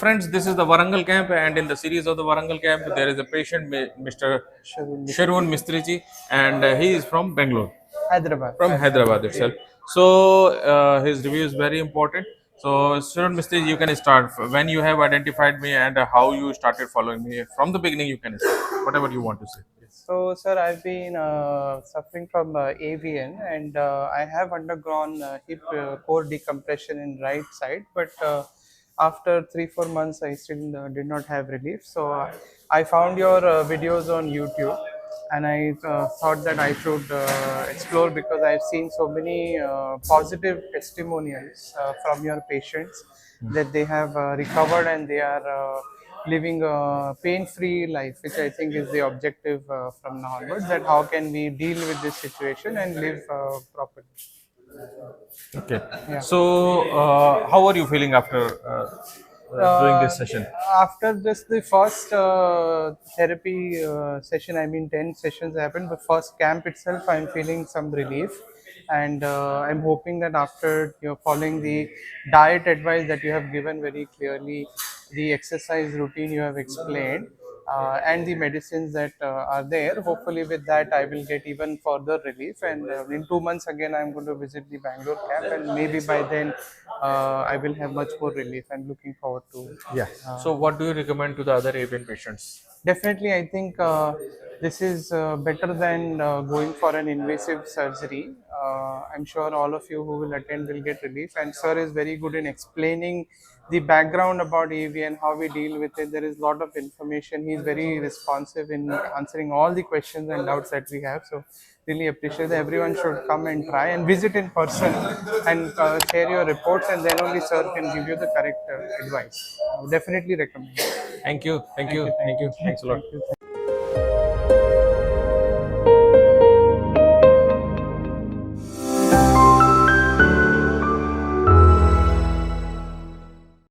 friends, this is the Warangal camp, and in the series of the Warangal camp, there is a patient, Mr. Sharun Mistriji, and he is from Bangalore, Hyderabad. from Hyderabad itself. So his review is very important. So Sharun Mistriji, you can start when you have identified me and how you started following me from the beginning. You can start whatever you want to say. So, sir, I've been suffering from AVN, and I have undergone hip core decompression in right side. But after 3 4 months, I still did not have relief. So I found your videos on YouTube, and I thought that I should explore because I've seen so many positive testimonials from your patients that they have recovered and they are living a pain-free life, which I think is the objective from now onwards. That how can we deal with this situation and live properly? Okay. Yeah. So how are you feeling after doing this session? After this, the first therapy session, I mean 10 sessions happened, but first camp itself, I'm feeling some relief. And I'm hoping that after you're following the diet advice that you have given very clearly, the exercise routine you have explained, and the medicines that are there, hopefully with that I will get even further relief. And in 2 months again, I'm going to visit the Bangalore camp, and maybe by then I will have much more relief. I'm looking forward to. Yeah. So what do you recommend to the other AVN patients? Definitely, I think this is better than going for an invasive surgery. I'm sure all of you who will attend will get relief. And sir is very good in explaining the background about AV and how we deal with it. There is a lot of information. He's very responsive in answering all the questions and doubts that we have. So really appreciate that. Everyone should come and try and visit in person and share your reports, and then only sir can give you the correct advice. Definitely recommend. Thank you. Thank you. Thank you. Thanks a lot. Thank you.